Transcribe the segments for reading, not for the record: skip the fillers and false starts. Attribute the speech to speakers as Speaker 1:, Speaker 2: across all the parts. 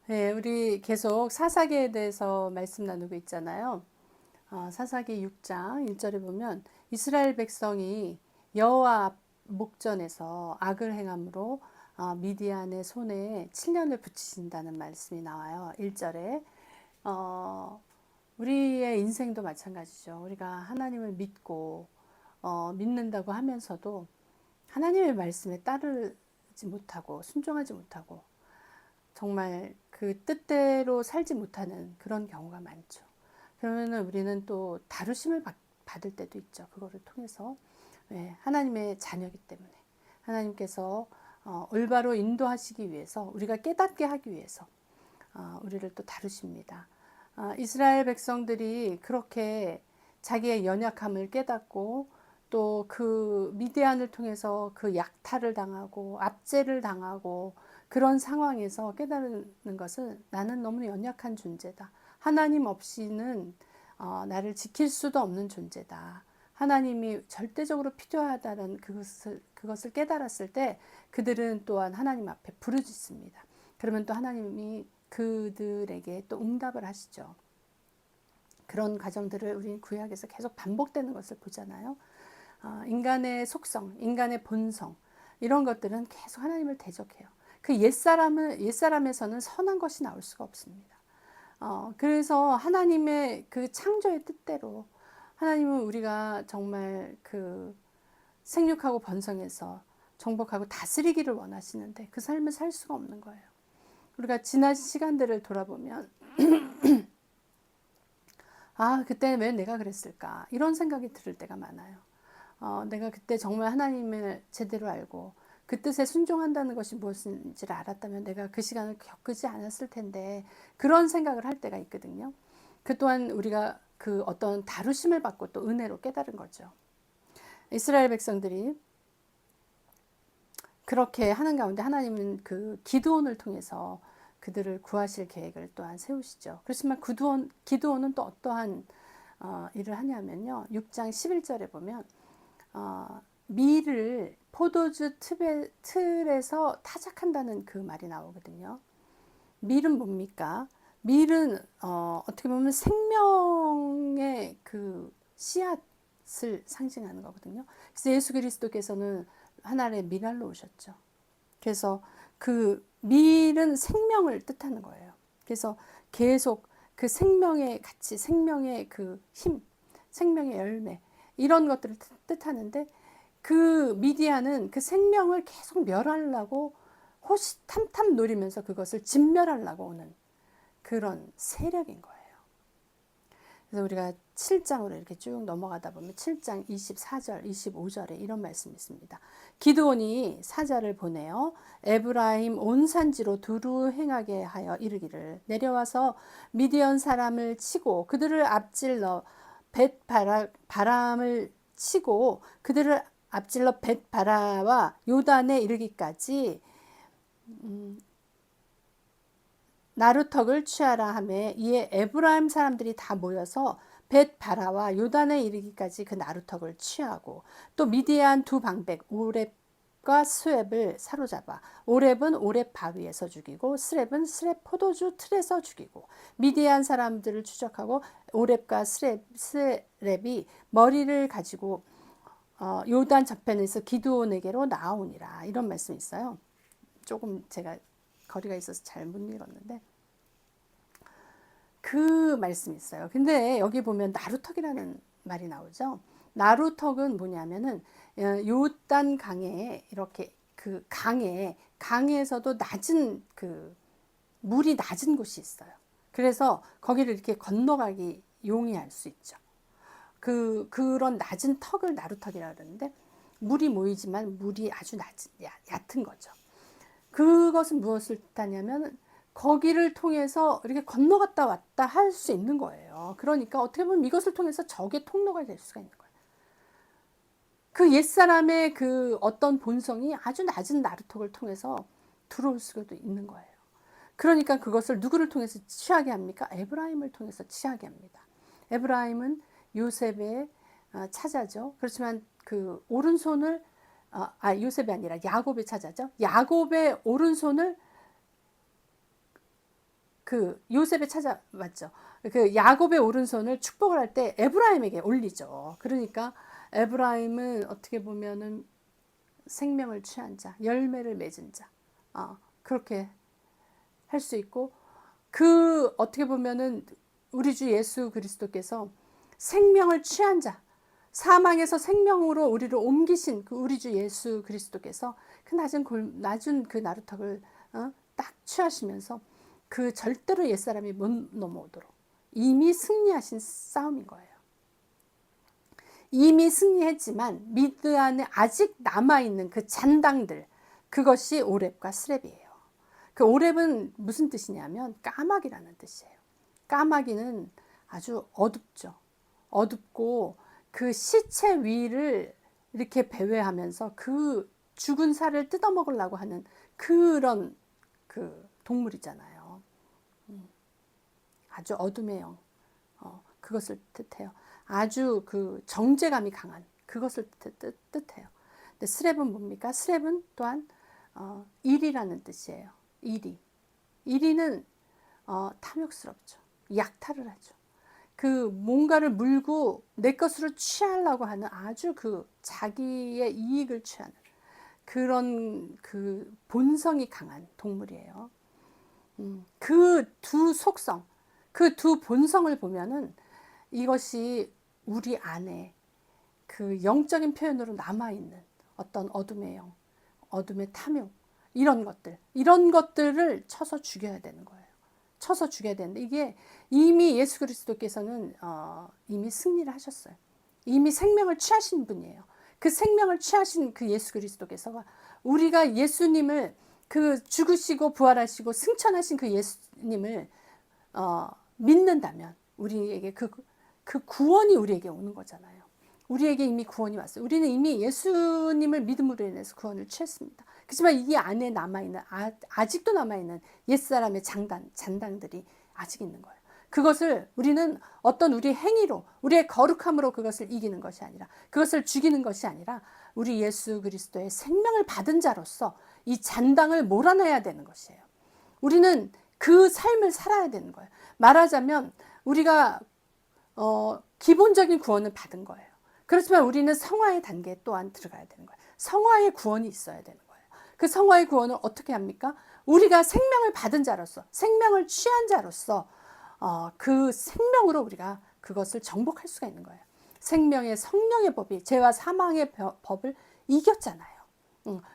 Speaker 1: 네, 우리 계속 사사기에 대해서 말씀 나누고 있잖아요. 사사기 6장 1절에 보면 이스라엘 백성이 여호와 목전에서 악을 행함으로 미디안의 손에 7년을 붙이신다는 말씀이 나와요. 1절에 우리의 인생도 마찬가지죠. 우리가 하나님을 믿고 믿는다고 하면서도 하나님의 말씀에 따르지 못하고 순종하지 못하고 정말 그 뜻대로 살지 못하는 그런 경우가 많죠. 그러면은 우리는 또 다루심을 받을 때도 있죠. 그거를 통해서. 왜? 하나님의 자녀이기 때문에. 하나님께서 올바로 인도하시기 위해서, 우리가 깨닫게 하기 위해서 우리를 또 다루십니다. 이스라엘 백성들이 그렇게 자기의 연약함을 깨닫고 또 그 미디안을 통해서 그 약탈을 당하고 압제를 당하고 그런 상황에서 깨달는 것은 나는 너무 연약한 존재다. 하나님 없이는 나를 지킬 수도 없는 존재다. 하나님이 절대적으로 필요하다는 그것을 깨달았을 때 그들은 또한 하나님 앞에 부르짖습니다. 그러면 또 하나님이 그들에게 또 응답을 하시죠. 그런 과정들을 우리 구약에서 계속 반복되는 것을 보잖아요. 인간의 속성, 인간의 본성 이런 것들은 계속 하나님을 대적해요. 그 옛사람에서는 선한 것이 나올 수가 없습니다. 그래서 하나님의 그 창조의 뜻대로 하나님은 우리가 정말 그 생육하고 번성해서 정복하고 다스리기를 원하시는데 그 삶을 살 수가 없는 거예요. 우리가 지난 시간들을 돌아보면 그때 왜 내가 그랬을까 이런 생각이 들을 때가 많아요. 내가 그때 정말 하나님을 제대로 알고 그 뜻에 순종한다는 것이 무엇인지를 알았다면 내가 그 시간을 겪지 않았을 텐데 그런 생각을 할 때가 있거든요. 그 또한 우리가 그 어떤 다루심을 받고 또 은혜로 깨달은 거죠. 이스라엘 백성들이 그렇게 하는 가운데 하나님은 그 기드온을 통해서 그들을 구하실 계획을 또한 세우시죠. 그렇지만 기드온은 또 어떠한 일을 하냐면요. 6장 11절에 보면 밀을 포도주 틀에서 타작한다는 그 말이 나오거든요. 밀은 뭡니까? 밀은 어떻게 보면 생명의 그 씨앗을 상징하는 거거든요. 그래서 예수 그리스도께서는 하나님의 밀알로 오셨죠. 그래서 그 밀은 생명을 뜻하는 거예요. 그래서 계속 그 생명의 가치, 생명의 그 힘, 생명의 열매 이런 것들을 뜻하는데 그 미디안은 그 생명을 계속 멸하려고 호시탐탐 노리면서 그것을 진멸하려고 오는 그런 세력인 거예요. 그래서 우리가 7장으로 이렇게 쭉 넘어가다 보면 7장 24절, 25절에 이런 말씀이 있습니다. 기드온이 사자를 보내어 에브라임 온 산지로 두루 행하게 하여 이르기를 내려와서 미디안 사람을 치고 그들을 앞질러 벳바람을 치고 그들을 앞질러 벳바라와 요단에 이르기까지 나루턱을 취하라 하매 이에 에브라임 사람들이 다 모여서 벳바라와 요단에 이르기까지 그 나루턱을 취하고 또 미디안 두 방백 오렙과 스웹을 사로잡아 오렙은 오렙 바위에서 죽이고 스렙은 스렙 포도주 틀에서 죽이고 미디안 사람들을 추적하고 오렙과 스렙이 머리를 가지고 요단 저편에서 기드온에게로 나오니라 이런 말씀이 있어요. 조금 제가 거리가 있어서 잘 못 읽었는데 그 말씀이 있어요. 근데 여기 보면 나루턱이라는 말이 나오죠. 나루턱은 뭐냐면은 요단 강에 이렇게 그 강에서도 낮은 그 물이 낮은 곳이 있어요. 그래서 거기를 이렇게 건너가기 용이할 수 있죠. 그런 낮은 턱을 나루턱이라 그러는데 물이 모이지만 물이 아주 얕은 거죠. 그것은 무엇을 뜻하냐면 거기를 통해서 이렇게 건너갔다 왔다 할 수 있는 거예요. 그러니까 어떻게 보면 이것을 통해서 적의 통로가 될 수가 있는 거예요. 그 옛사람의 그 어떤 본성이 아주 낮은 나루턱을 통해서 들어올 수도 있는 거예요. 그러니까 그것을 누구를 통해서 취하게 합니까? 에브라임을 통해서 취하게 합니다. 에브라임은 요셉의 차자죠. 그렇지만 그 오른손을 요셉이 아니라 야곱의 차자죠. 야곱의 오른손을 그 요셉에 찾아왔죠. 그 야곱의 오른손을 축복을 할 때 에브라임에게 올리죠. 그러니까 에브라임은 어떻게 보면은 생명을 취한 자, 열매를 맺은 자, 그렇게 할 수 있고, 그 어떻게 보면은 우리 주 예수 그리스도께서 생명을 취한 자, 사망에서 생명으로 우리를 옮기신 그 우리 주 예수 그리스도께서 그 낮은 그 나루턱을 딱 취하시면서 그 절대로 옛사람이 못 넘어오도록 이미 승리하신 싸움인 거예요. 이미 승리했지만 미드안에 아직 남아있는 그 잔당들, 그것이 오렙과 스렙이에요. 그 오렙은 무슨 뜻이냐면 까마귀라는 뜻이에요. 까마귀는 아주 어둡죠. 어둡고 그 시체 위를 이렇게 배회하면서 그 죽은 살을 뜯어먹으려고 하는 그런 그 동물이잖아요. 아주 어둠의 영, 그것을 뜻해요. 아주 그 정죄감이 강한 그것을 뜻해요. 근데 스렙은 뭡니까? 스렙은 또한 일이라는 뜻이에요. 일이는 탐욕스럽죠. 약탈을 하죠. 그 뭔가를 물고 내 것으로 취하려고 하는 아주 그 자기의 이익을 취하는 그런 그 본성이 강한 동물이에요. 그 두 속성, 그 두 본성을 보면은 이것이 우리 안에 그 영적인 표현으로 남아있는 어떤 어둠의 영, 어둠의 탐욕, 이런 것들을 쳐서 죽여야 되는 거예요. 쳐서 죽여야 되는데 이게 이미 예수 그리스도께서는 이미 승리를 하셨어요. 이미 생명을 취하신 분이에요. 그 생명을 취하신 그 예수 그리스도께서 우리가 예수님을 그 죽으시고 부활하시고 승천하신 그 예수님을 믿는다면 우리에게 그 구원이 우리에게 오는 거잖아요. 우리에게 이미 구원이 왔어요. 우리는 이미 예수님을 믿음으로 인해서 구원을 취했습니다. 그렇지만 이 안에 남아있는 아직도 남아있는 옛사람의 잔당들이 아직 있는 거예요. 그것을 우리는 어떤 우리 행위로 우리의 거룩함으로 그것을 이기는 것이 아니라 그것을 죽이는 것이 아니라 우리 예수 그리스도의 생명을 받은 자로서 이 잔당을 몰아내야 되는 것이에요. 우리는 그 삶을 살아야 되는 거예요. 말하자면 우리가 기본적인 구원을 받은 거예요. 그렇지만 우리는 성화의 단계에 또한 들어가야 되는 거예요. 성화의 구원이 있어야 되는 거예요. 그 성화의 구원을 어떻게 합니까? 우리가 생명을 받은 자로서, 생명을 취한 자로서 그 생명으로 우리가 그것을 정복할 수가 있는 거예요. 생명의 성령의 법이 죄와 사망의 법을 이겼잖아요.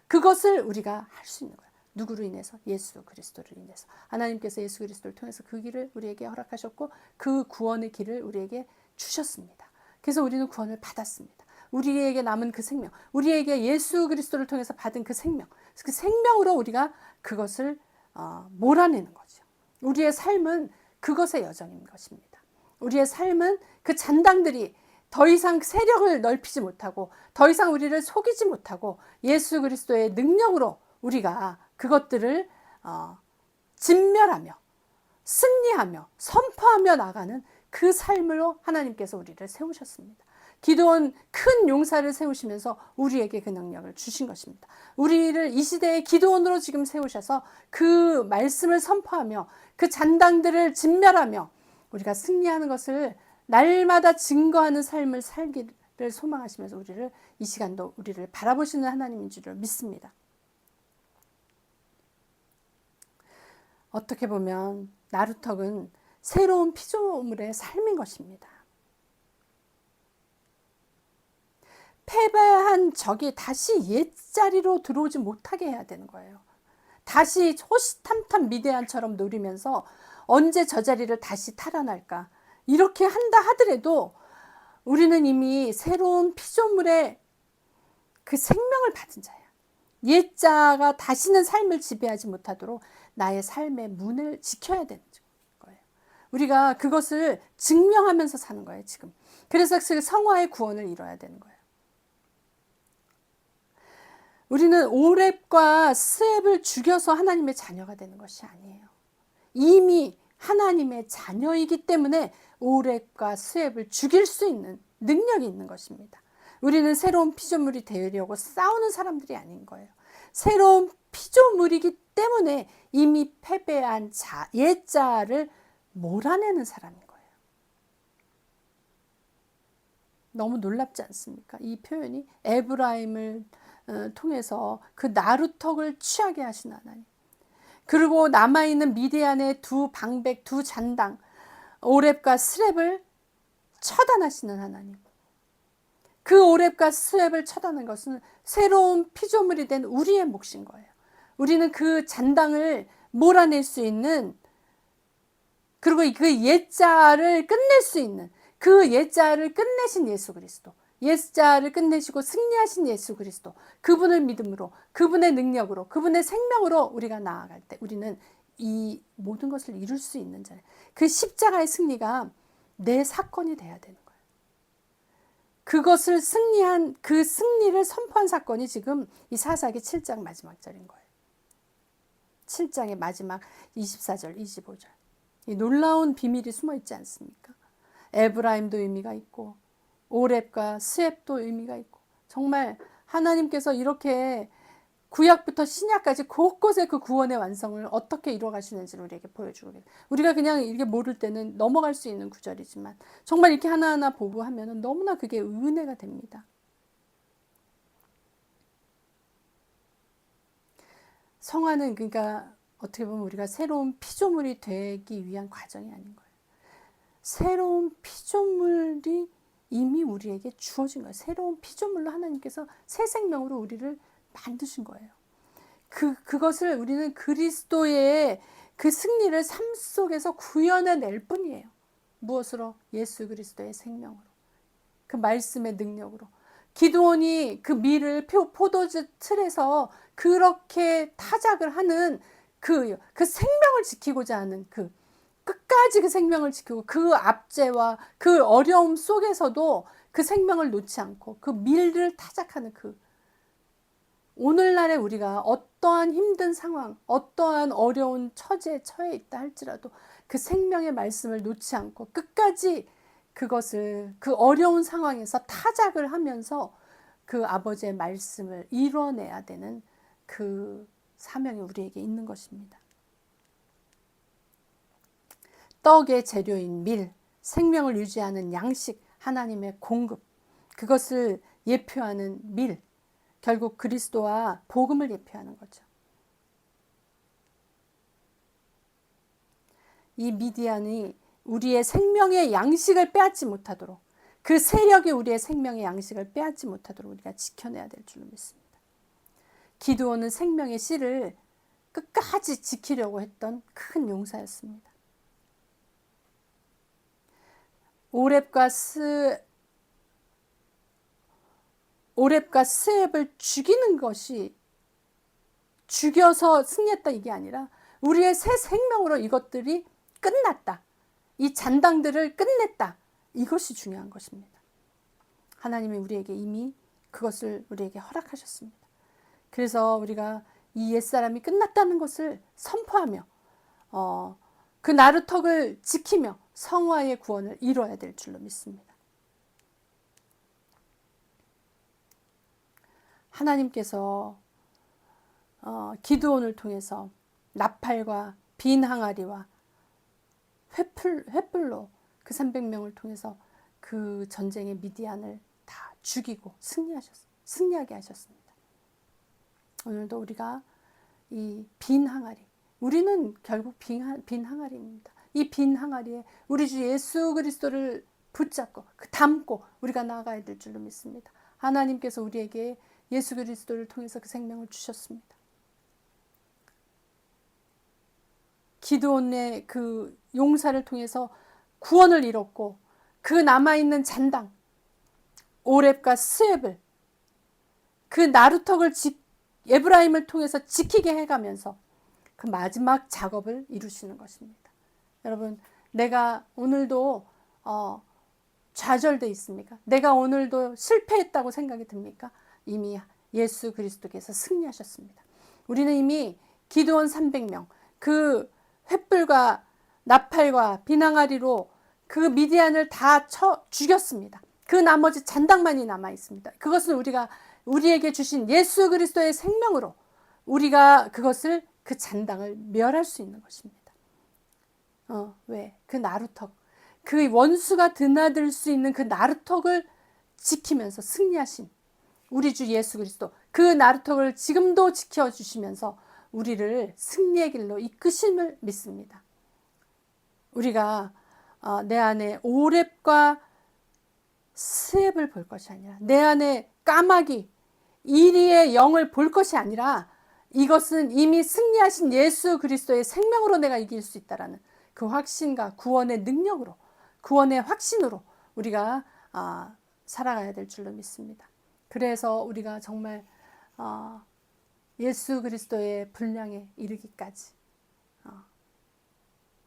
Speaker 1: 그것을 우리가 할 수 있는 거예요. 누구로 인해서? 예수 그리스도를 인해서. 하나님께서 예수 그리스도를 통해서 그 길을 우리에게 허락하셨고 그 구원의 길을 우리에게 주셨습니다. 그래서 우리는 구원을 받았습니다. 우리에게 남은 그 생명, 우리에게 예수 그리스도를 통해서 받은 그 생명, 그 생명으로 우리가 그것을 몰아내는 거죠. 우리의 삶은 그것의 여정인 것입니다. 우리의 삶은 그 잔당들이 더 이상 세력을 넓히지 못하고 더 이상 우리를 속이지 못하고 예수 그리스도의 능력으로 우리가 그것들을 진멸하며 승리하며 선포하며 나가는 그 삶으로 하나님께서 우리를 세우셨습니다. 기도원 큰 용사를 세우시면서 우리에게 그 능력을 주신 것입니다. 우리를 이 시대의 기도원으로 지금 세우셔서 그 말씀을 선포하며 그 잔당들을 진멸하며 우리가 승리하는 것을 날마다 증거하는 삶을 살기를 소망하시면서 우리를 이 시간도 우리를 바라보시는 하나님인 줄을 믿습니다. 어떻게 보면 나루턱은 새로운 피조물의 삶인 것입니다. 패배한 적이 다시 옛자리로 들어오지 못하게 해야 되는 거예요. 다시 호시탐탐 미대안처럼 노리면서 언제 저 자리를 다시 탈환할까? 이렇게 한다 하더라도 우리는 이미 새로운 피조물의 그 생명을 받은 자야. 옛자가 다시는 삶을 지배하지 못하도록 나의 삶의 문을 지켜야 되는 거예요. 우리가 그것을 증명하면서 사는 거예요, 지금. 그래서 그 성화의 구원을 이뤄야 되는 거예요. 우리는 오렙과 스웹을 죽여서 하나님의 자녀가 되는 것이 아니에요. 이미 하나님의 자녀이기 때문에 오렙과 스웹을 죽일 수 있는 능력이 있는 것입니다. 우리는 새로운 피조물이 되려고 싸우는 사람들이 아닌 거예요. 새로운 피조물이기 때문에 이미 패배한 옛자를 몰아내는 사람인 거예요. 너무 놀랍지 않습니까? 이 표현이 에브라임을 통해서 그 나루턱을 취하게 하신 하나님, 그리고 남아있는 미디안의 두 방백, 두 잔당 오렙과 스렙을 처단하시는 하나님, 그 오렙과 스렙을 처단한 것은 새로운 피조물이 된 우리의 몫인 거예요. 우리는 그 잔당을 몰아낼 수 있는, 그리고 그 옛자를 끝낼 수 있는, 그 옛자를 끝내신 예수 그리스도, 옛자를 끝내시고 승리하신 예수 그리스도, 그분을 믿음으로, 그분의 능력으로, 그분의 생명으로 우리가 나아갈 때 우리는 이 모든 것을 이룰 수 있는 자예요. 그 십자가의 승리가 내 사건이 돼야 되는 거예요. 그것을 승리한, 그 승리를 선포한 사건이 지금 이 사사기 7장 마지막 절인 거예요. 7장의 마지막 24절, 25절. 이 놀라운 비밀이 숨어 있지 않습니까? 에브라임도 의미가 있고 오렙과 스앱도 의미가 있고, 정말 하나님께서 이렇게 구약부터 신약까지 곳곳에 그 구원의 완성을 어떻게 이루어 가시는지를 우리에게 보여주고 계세요. 우리가 그냥 이렇게 모를 때는 넘어갈 수 있는 구절이지만 정말 이렇게 하나하나 보고 하면 너무나 그게 은혜가 됩니다. 성화는 그러니까 어떻게 보면 우리가 새로운 피조물이 되기 위한 과정이 아닌 거예요. 새로운 피조물이 이미 우리에게 주어진 거예요. 새로운 피조물로 하나님께서 새 생명으로 우리를 만드신 거예요. 그것을 우리는 그리스도의 그 승리를 삶 속에서 구현해낼 뿐이에요. 무엇으로? 예수 그리스도의 생명으로, 그 말씀의 능력으로. 기드온이 그 밀을 포도주 틀에서 그렇게 타작을 하는 그 생명을 지키고자 하는 끝까지 그 생명을 지키고 그 압제와 그 어려움 속에서도 그 생명을 놓지 않고 그 밀을 타작하는 오늘날에 우리가 어떠한 힘든 상황, 어떠한 어려운 처지에 처해 있다 할지라도 그 생명의 말씀을 놓지 않고 끝까지 그것을 그 어려운 상황에서 타작을 하면서 그 아버지의 말씀을 이뤄내야 되는 그 사명이 우리에게 있는 것입니다. 떡의 재료인 밀, 생명을 유지하는 양식, 하나님의 공급, 그것을 예표하는 밀, 결국 그리스도와 복음을 예표하는 거죠. 이 미디안이 우리의 생명의 양식을 빼앗지 못하도록, 그 세력이 우리의 생명의 양식을 빼앗지 못하도록 우리가 지켜내야 될 줄로 믿습니다. 기드온은 생명의 씨를 끝까지 지키려고 했던 큰 용사였습니다. 오렙과 스앱을 죽이는 것이, 죽여서 승리했다 이게 아니라 우리의 새 생명으로 이것들이 끝났다, 이 잔당들을 끝냈다, 이것이 중요한 것입니다. 하나님이 우리에게 이미 그것을 우리에게 허락하셨습니다. 그래서 우리가 이 옛사람이 끝났다는 것을 선포하며 그 나루턱을 지키며 성화의 구원을 이루어야 될 줄로 믿습니다. 하나님께서 기드온을 통해서 나팔과 빈 항아리와 횃불로 그 300명을 통해서 그 전쟁의 미디안을 다 죽이고 승리하게 하셨습니다. 오늘도 우리가 이 빈 항아리, 우리는 결국 빈 항아리입니다. 이 빈 항아리에 우리 주 예수 그리스도를 붙잡고 담고 우리가 나아가야 될 줄로 믿습니다. 하나님께서 우리에게 예수 그리스도를 통해서 그 생명을 주셨습니다. 기드온의 그 용사를 통해서 구원을 이뤘고, 그 남아있는 잔당 오렙과 스앱을, 그 나루턱을 에브라임을 통해서 지키게 해가면서 그 마지막 작업을 이루시는 것입니다. 여러분, 내가 오늘도 좌절돼 있습니까? 내가 오늘도 실패했다고 생각이 듭니까? 이미 예수 그리스도께서 승리하셨습니다. 우리는 이미 기드온 300명, 그 횃불과 나팔과 비낭아리로 그 미디안을 다 죽였습니다. 그 나머지 잔당만이 남아 있습니다. 그것은 우리에게 주신 예수 그리스도의 생명으로 우리가 그것을 그 잔당을 멸할 수 있는 것입니다. 왜? 그 나루턱, 그 원수가 드나들 수 있는 그 나루턱을 지키면서 승리하신 우리 주 예수 그리스도, 그 나루턱을 지금도 지켜주시면서 우리를 승리의 길로 이끄심을 믿습니다. 우리가 내 안에 오렙과 스앱을 볼 것이 아니라, 내 안에 까마귀 이리의 영을 볼 것이 아니라, 이것은 이미 승리하신 예수 그리스도의 생명으로 내가 이길 수 있다라는 그 확신과 구원의 능력으로, 구원의 확신으로 우리가 살아가야 될 줄로 믿습니다. 그래서 우리가 정말 예수 그리스도의 분량에 이르기까지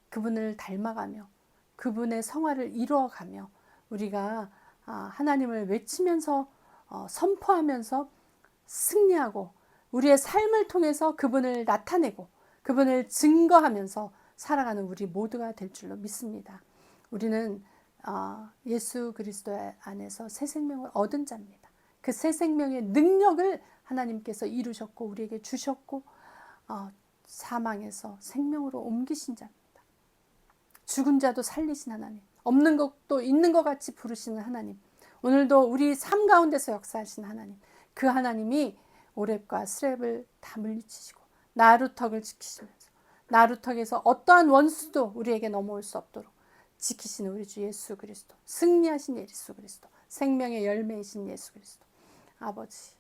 Speaker 1: 그분을 닮아가며 그분의 성화를 이루어가며 우리가 하나님을 외치면서 선포하면서 승리하고 우리의 삶을 통해서 그분을 나타내고 그분을 증거하면서 살아가는 우리 모두가 될 줄로 믿습니다. 우리는 예수 그리스도 안에서 새 생명을 얻은 자입니다. 그 새 생명의 능력을 하나님께서 이루셨고 우리에게 주셨고 사망에서 생명으로 옮기신 자입니다. 죽은 자도 살리신 하나님, 없는 것도 있는 것 같이 부르시는 하나님, 오늘도 우리 삶 가운데서 역사하신 하나님, 그 하나님이 오렙과 스렙을 다 물리치시고 나루턱을 지키시면서 나루턱에서 어떠한 원수도 우리에게 넘어올 수 없도록 지키시는 우리 주 예수 그리스도, 승리하신 예수 그리스도, 생명의 열매이신 예수 그리스도 아버지,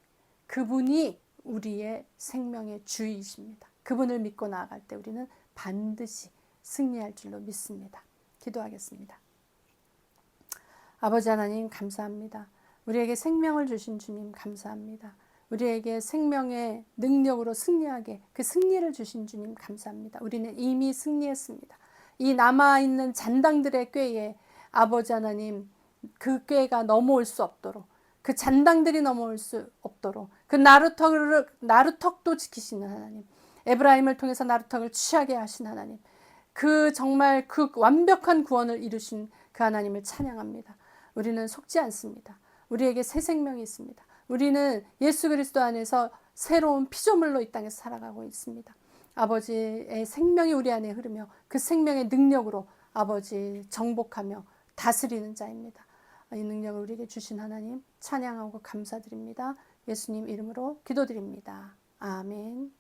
Speaker 1: 그분이 우리의 생명의 주이십니다. 그분을 믿고 나아갈 때 우리는 반드시 승리할 줄로 믿습니다. 기도하겠습니다. 아버지 하나님 감사합니다. 우리에게 생명을 주신 주님 감사합니다. 우리에게 생명의 능력으로 승리하게 그 승리를 주신 주님 감사합니다. 우리는 이미 승리했습니다. 이 남아있는 잔당들의 꾀에 아버지 하나님 그 꾀가 넘어올 수 없도록, 그 잔당들이 넘어올 수 없도록 그 나루턱도 지키시는 하나님, 에브라임을 통해서 나루턱을 취하게 하신 하나님, 그 정말 그 완벽한 구원을 이루신 그 하나님을 찬양합니다. 우리는 속지 않습니다. 우리에게 새 생명이 있습니다. 우리는 예수 그리스도 안에서 새로운 피조물로 이 땅에서 살아가고 있습니다. 아버지의 생명이 우리 안에 흐르며 그 생명의 능력으로 아버지 정복하며 다스리는 자입니다. 이 능력을 우리에게 주신 하나님 찬양하고 감사드립니다. 예수님 이름으로 기도드립니다. 아멘.